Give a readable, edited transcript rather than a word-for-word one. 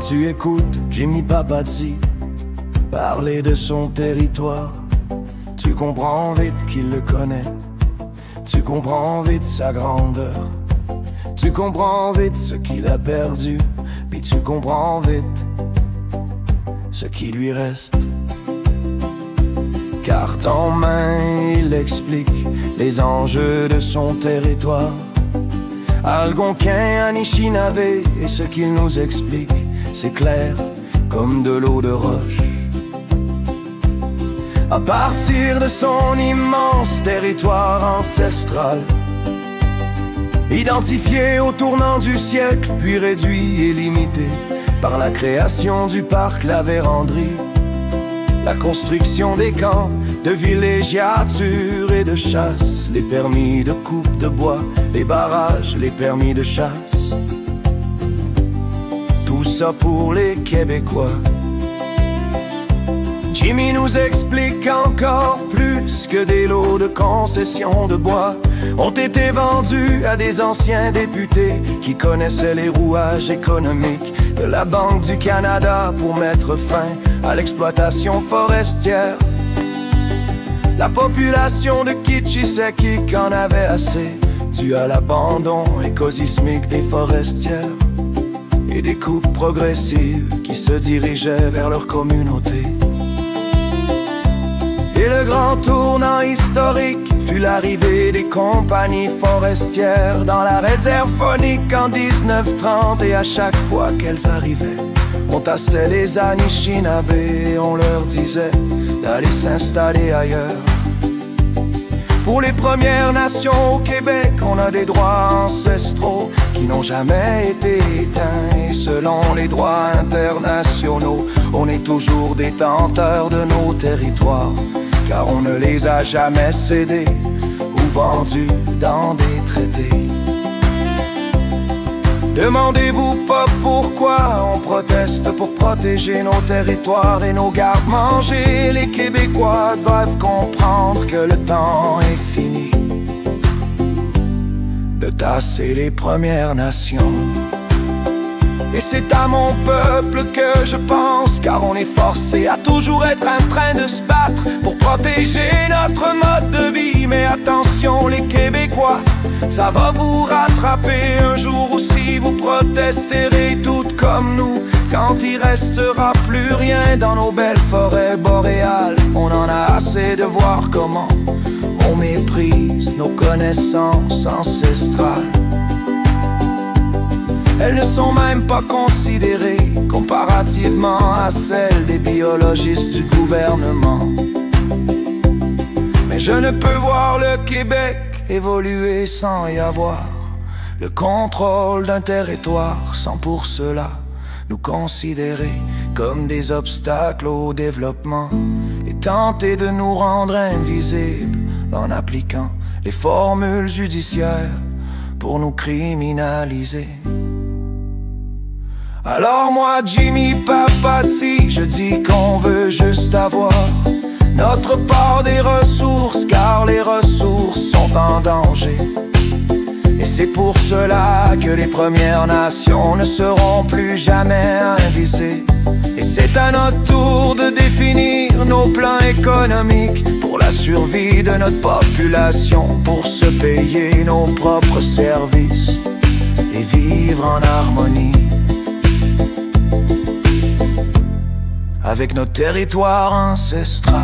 tu écoutes Jimmy Papazi parler de son territoire, tu comprends vite qu'il le connaît, tu comprends vite sa grandeur, tu comprends vite ce qu'il a perdu, puis tu comprends vite ce qui lui reste. Carte en main, il explique les enjeux de son territoire, algonquin, Anishinaabe, et ce qu'il nous explique, c'est clair comme de l'eau de roche. À partir de son immense territoire ancestral, identifié au tournant du siècle, puis réduit et limité par la création du parc La Vérandrie, la construction des camps de villégiature et de chasse, les permis de coupe de bois, les barrages, les permis de chasse. Tout ça pour les Québécois. Jimmy nous explique encore plus que des lots de concessions de bois ont été vendus à des anciens députés qui connaissaient les rouages économiques de la Banque du Canada pour mettre fin à l'exploitation forestière. La population de Kitchissakik en avait assez, dû à l'abandon écosismique des forestières et des coupes progressives qui se dirigeaient vers leur communauté. Et le grand tournant historique fut l'arrivée des compagnies forestières dans la réserve faunique en 1930. Et à chaque fois qu'elles arrivaient, on tassait les Anishinaabe et on leur disait d'aller s'installer ailleurs. Pour les Premières Nations au Québec, on a des droits ancestraux qui n'ont jamais été éteints. Et selon les droits internationaux, on est toujours détenteur de nos territoires, car on ne les a jamais cédés ou vendus dans des traités. Demandez-vous pas pourquoi on proteste pour protéger nos territoires et nos gardes-manger. Les Québécois doivent comprendre que le temps est fini de tasser les Premières Nations. Et c'est à mon peuple que je pense, car on est forcé à toujours être en train de se battre pour protéger notre mode de vie. Mais attention les Québécois, ça va vous rattraper un jour où si vous protesterez toutes comme nous. Quand il restera plus rien dans nos belles forêts boréales, on en a assez de voir comment on méprise nos connaissances ancestrales. Elles ne sont même pas considérées comparativement à celles des biologistes du gouvernement. Mais je ne peux voir le Québec évoluer sans y avoir le contrôle d'un territoire, sans pour cela nous considérer comme des obstacles au développement et tenter de nous rendre invisibles en appliquant les formules judiciaires pour nous criminaliser. Alors moi, Jimmy Papazi, je dis qu'on veut juste avoir notre part des ressources, car les ressources sont en danger. Et c'est pour cela que les Premières Nations ne seront plus jamais invisées. Et c'est à notre tour de définir nos plans économiques pour la survie de notre population, pour se payer nos propres services et vivre en harmonie avec notre territoire ancestral.